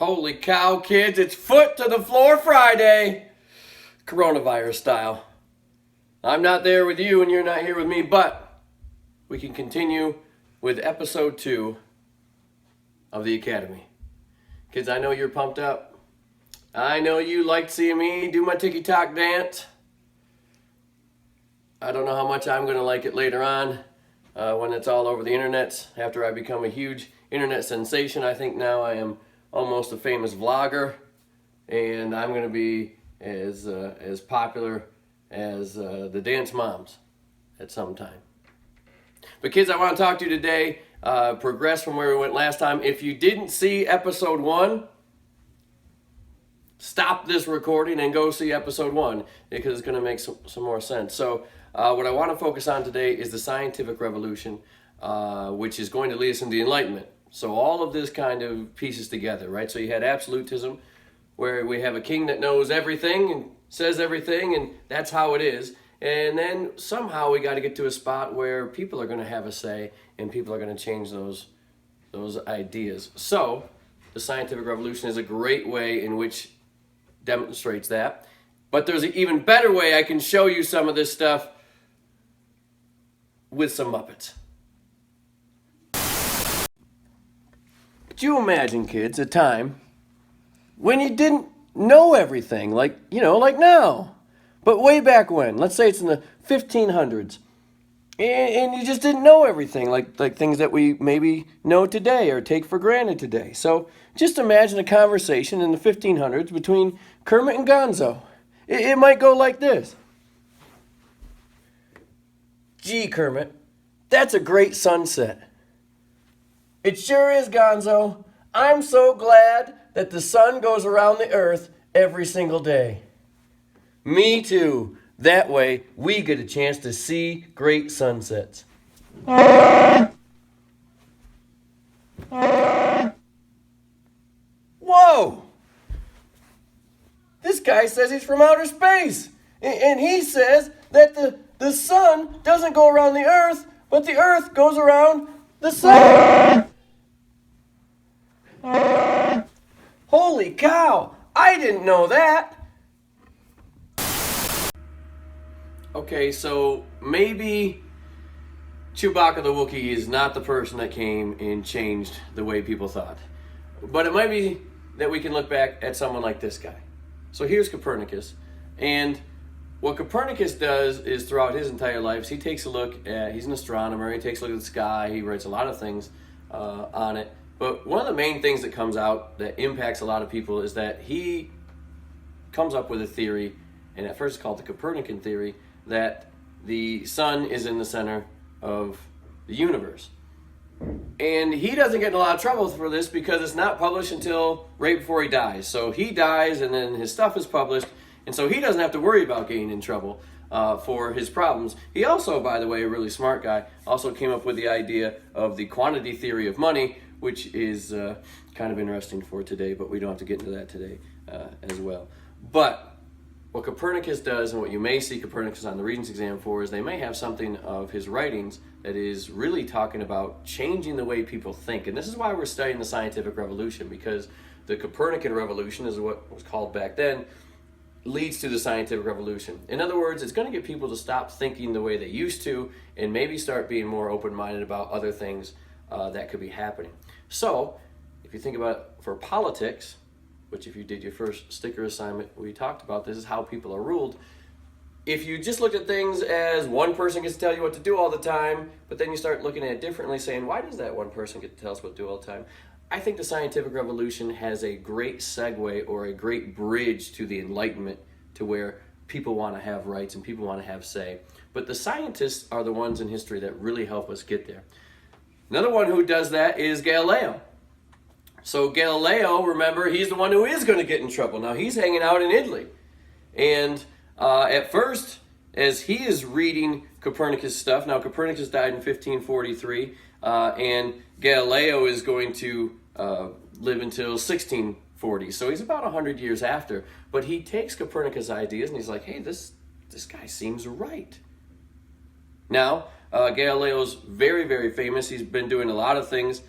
Holy cow, kids, it's foot to the floor Friday. Coronavirus style. I'm not there with you and you're not here with me, but we can continue with episode 2 of the Academy. Kids, I know you're pumped up. I know you liked seeing me do my ticky-tock dance. I don't know how much I'm going to like it later on when it's all over the internet. After I become a huge internet sensation, I think now I am almost a famous vlogger, and I'm going to be as popular as the dance moms at some time. But kids, I want to talk to you today, progress from where we went last time. If you didn't see episode 1, stop this recording and go see episode 1 because it's going to make some more sense. So what I want to focus on today is the scientific revolution, which is going to lead us into the Enlightenment. So all of this kind of pieces together, right? So you had absolutism, where we have a king that knows everything and says everything, and that's how it is. And then somehow we got to get to a spot where people are going to have a say and people are going to change those ideas. So the scientific revolution is a great way in which demonstrates that. But there's an even better way I can show you some of this stuff with some Muppets. Could you imagine, kids, a time when you didn't know everything, like now, but way back when, let's say it's in the 1500s, and you just didn't know everything, like things that we maybe know today or take for granted today. So just imagine a conversation in the 1500s between Kermit and Gonzo. It might go like this. Gee, Kermit, that's a great sunset. It sure is, Gonzo. I'm so glad that the sun goes around the earth every single day. Me too. That way, we get a chance to see great sunsets. Whoa! This guy says he's from outer space. And he says that the sun doesn't go around the earth, but the earth goes around the sun. Holy cow! I didn't know that! Okay, so maybe Chewbacca the Wookiee is not the person that came and changed the way people thought. But it might be that we can look back at someone like this guy. So here's Copernicus. And what Copernicus does is throughout his entire life, he takes a look at, he's an astronomer, he takes a look at the sky, he writes a lot of things on it. But one of the main things that comes out that impacts a lot of people is that he comes up with a theory, and at first it's called the Copernican theory, that the sun is in the center of the universe. And he doesn't get in a lot of trouble for this because it's not published until right before he dies. So he dies and then his stuff is published, and so he doesn't have to worry about getting in trouble for his problems. He also, by the way, a really smart guy, also came up with the idea of the quantity theory of money, which is kind of interesting for today, but we don't have to get into that today as well. But what Copernicus does, and what you may see Copernicus on the Regents exam for, is they may have something of his writings that is really talking about changing the way people think. And this is why we're studying the scientific revolution, because the Copernican revolution is what was called back then, leads to the scientific revolution. In other words, it's going to get people to stop thinking the way they used to and maybe start being more open-minded about other things that could be happening. So, if you think about it for politics, which if you did your first sticker assignment, we talked about this is how people are ruled. If you just looked at things as one person gets to tell you what to do all the time, but then you start looking at it differently, saying, why does that one person get to tell us what to do all the time? I think the scientific revolution has a great segue or a great bridge to the Enlightenment, to where people want to have rights and people want to have say. But the scientists are the ones in history that really help us get there. Another one who does that is Galileo. So Galileo, remember, he's the one who is going to get in trouble. Now, he's hanging out in Italy. And at first, as he is reading Copernicus' stuff, now Copernicus died in 1543, and Galileo is going to live until 1640. So he's about 100 years after. But he takes Copernicus' ideas and he's like, hey, this guy seems right. Now, Galileo's very, very famous. He's been doing a lot of things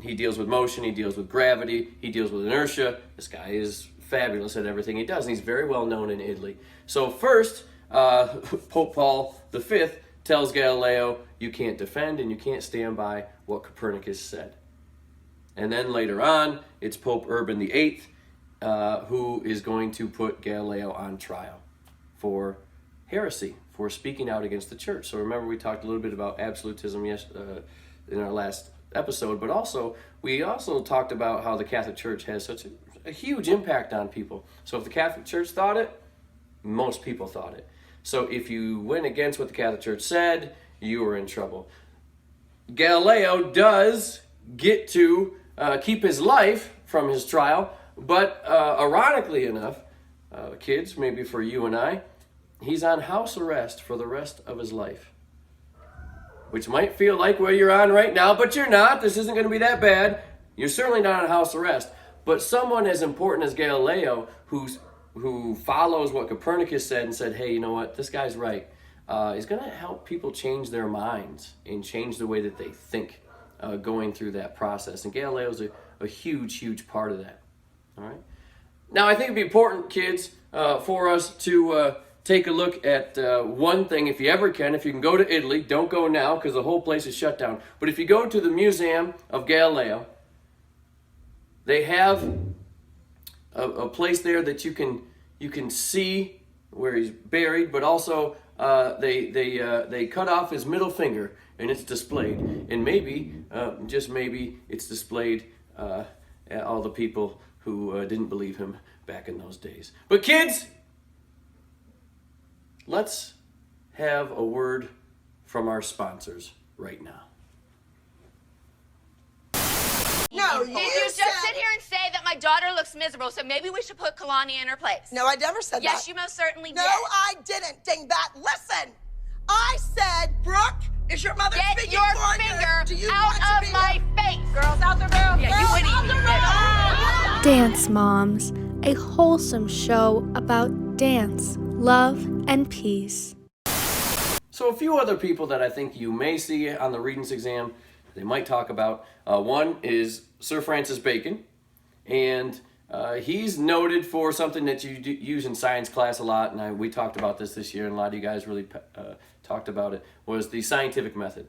He deals with motion, he deals with gravity, he deals with inertia. This guy is fabulous at everything he does, and he's very well known in Italy. So first, Pope Paul V tells Galileo, you can't defend and you can't stand by what Copernicus said. And then later on, it's Pope Urban VIII who is going to put Galileo on trial for heresy, for speaking out against the church. So remember, we talked a little bit about absolutism in our last episode, but we also talked about how the Catholic Church has such a huge impact on people. So if the Catholic Church thought it, most people thought it. So if you went against what the Catholic Church said, you were in trouble. Galileo does get to keep his life from his trial, but ironically enough, kids, maybe for you and I, he's on house arrest for the rest of his life. Which might feel like where you're on right now, but you're not. This isn't going to be that bad. You're certainly not on house arrest. But someone as important as Galileo, who follows what Copernicus said and said, hey, you know what, this guy's right, is going to help people change their minds and change the way that they think going through that process. And Galileo's a huge, huge part of that. All right. Now, I think it'd be important, kids, for us to take a look at one thing, if you ever can. If you can go to Italy, don't go now because the whole place is shut down. But if you go to the Museum of Galileo, they have a place there that you can see where he's buried, but also they cut off his middle finger and it's displayed. And maybe, just maybe, it's displayed at all the people who didn't believe him back in those days. But kids, let's have a word from our sponsors right now. No, Did you just sit here and say that my daughter looks miserable, so maybe we should put Kalani in her place? No, I never said that. Yes, you most certainly No, did. I didn't, dingbat. Listen, I said, Brooke, is your mother Get speaking your for you? finger Do you out want to of be my face. Girls out the room. Yeah, you Girls would out the room. Dance Moms, a wholesome show about dance, love, and peace. So a few other people that I think you may see on the Regents exam, they might talk about. One is Sir Francis Bacon, and he's noted for something that you use in science class a lot, and we talked about this year, and a lot of you guys really talked about it, was the scientific method.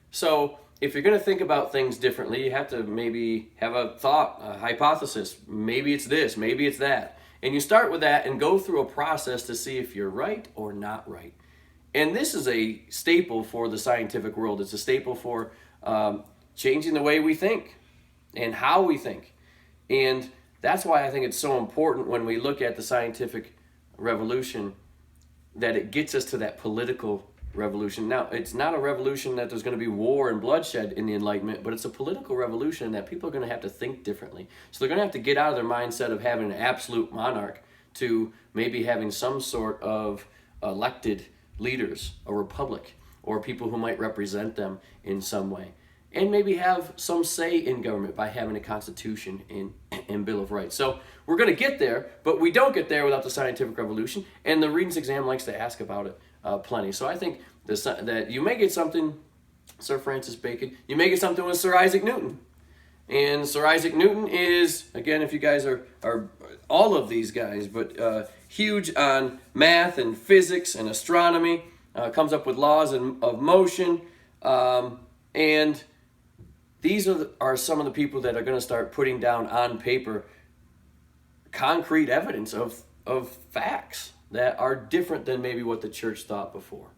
So if you're going to think about things differently, you have to maybe have a thought, a hypothesis. Maybe it's this, maybe it's that. And you start with that and go through a process to see if you're right or not right. And this is a staple for the scientific world. It's a staple for changing the way we think and how we think. And that's why I think it's so important when we look at the scientific revolution that it gets us to that political revolution. Now, it's not a revolution that there's going to be war and bloodshed in the Enlightenment, but it's a political revolution that people are going to have to think differently. So they're going to have to get out of their mindset of having an absolute monarch to maybe having some sort of elected leaders, a republic, or people who might represent them in some way. And maybe have some say in government by having a constitution and Bill of Rights. So we're going to get there, but we don't get there without the scientific revolution, and the Regents exam likes to ask about it plenty. So I think that you may get something, Sir Francis Bacon, you may get something with Sir Isaac Newton. And Sir Isaac Newton is, again, if you guys are all of these guys, but huge on math and physics and astronomy, comes up with laws of motion, and these are some of the people that are going to start putting down on paper concrete evidence of facts that are different than maybe what the church thought before.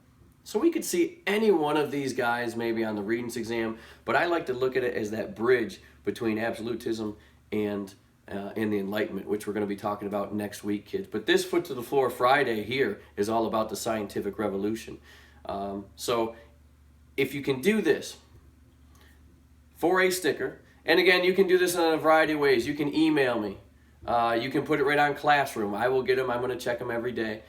So we could see any one of these guys maybe on the Regents exam, but I like to look at it as that bridge between absolutism and the Enlightenment, which we're going to be talking about next week, kids. But this Foot to the Floor Friday here is all about the scientific revolution. So if you can do this for a sticker, and again, you can do this in a variety of ways. You can email me. You can put it right on Classroom. I will get them. I'm going to check them every day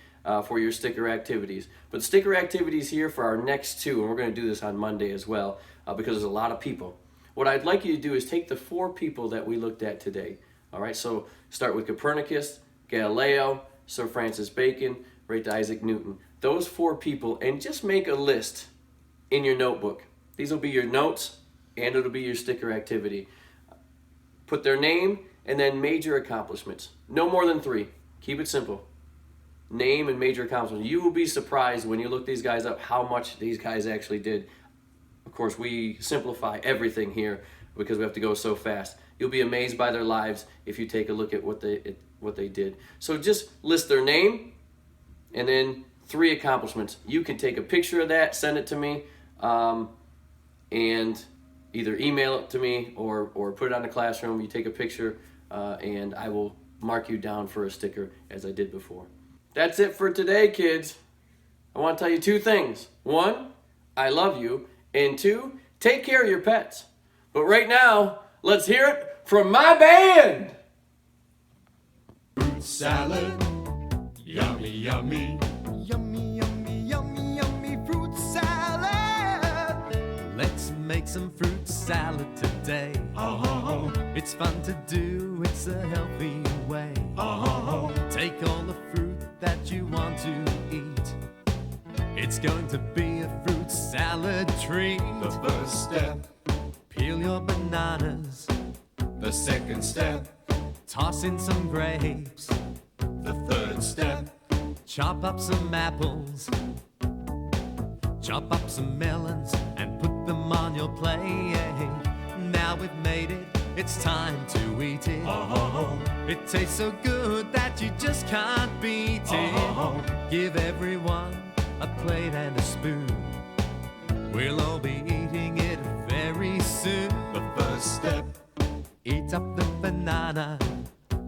for your sticker activities. But sticker activities here for our next two, and we're going to do this on Monday as well because there's a lot of people. What I'd like you to do is take the 4 people that we looked at today. All right, so start with Copernicus, Galileo, Sir Francis Bacon, right to Isaac Newton. Those 4 people, and just make a list in your notebook. These will be your notes and it'll be your sticker activity. Put their name and then major accomplishments. No more than 3. Keep it simple. Name and major accomplishments. You will be surprised when you look these guys up how much these guys actually did. Of course, we simplify everything here because we have to go so fast. You'll be amazed by their lives if you take a look at what they did. So just list their name and then 3 accomplishments. You can take a picture of that, send it to me, and either email it to me or put it on the classroom. You take a picture and I will mark you down for a sticker as I did before. That's it for today, kids. I want to tell you 2 things. 1, I love you. And 2, take care of your pets. But right now, let's hear it from my band. Fruit salad, yummy, yummy. Yummy, yummy, yummy, yummy fruit salad. Let's make some fruit salad today. Oh, It's fun to do, it's a healthy way. oh, Take all the fruit that you want to eat. It's going to be a fruit salad treat. the first step, Peel your bananas, the second step, toss in some grapes, the third step, chop up some apples, chop up some melons, and put them on your plate. Now we've made it, it's time to eat it. oh, It tastes so good that you just can't beat it. Oh. Give everyone a plate and a spoon. We'll all be eating it very soon. the first step, Eat up the banana,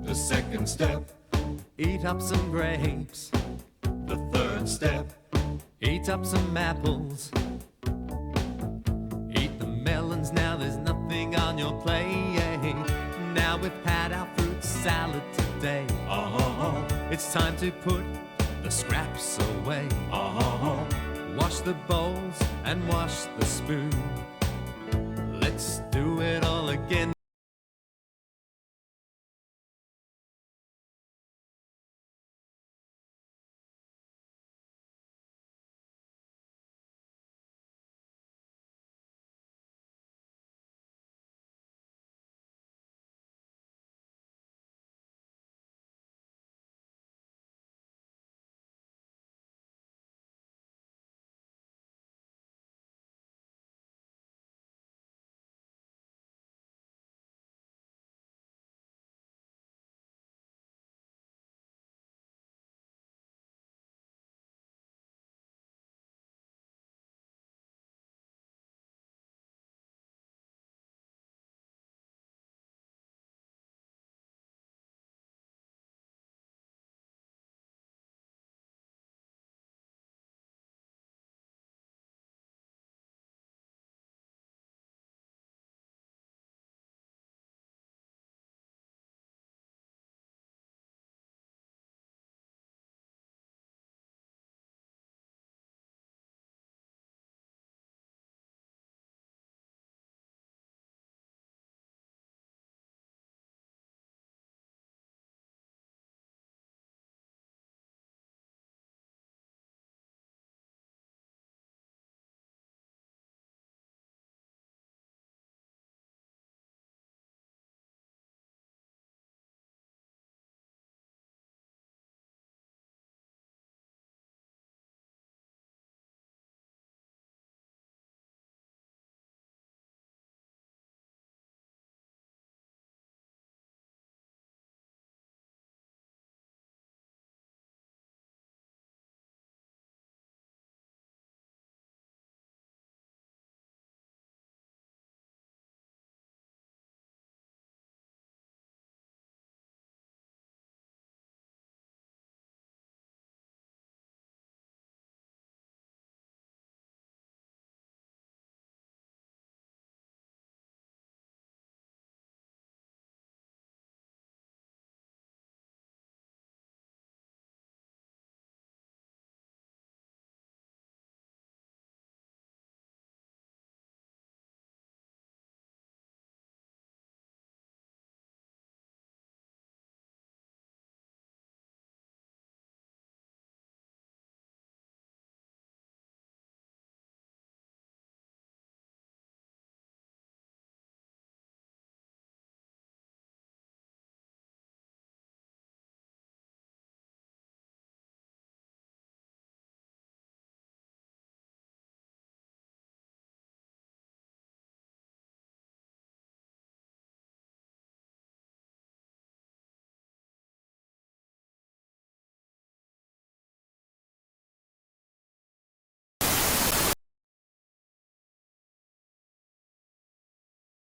the second step, eat up some grapes, the third step, eat up some apples, eat the melons. Now there's nothing on your plate. Now we've had our fruit salad today. oh, It's time to put the scraps away. oh, Wash the bowls and wash the spoon. Let's do it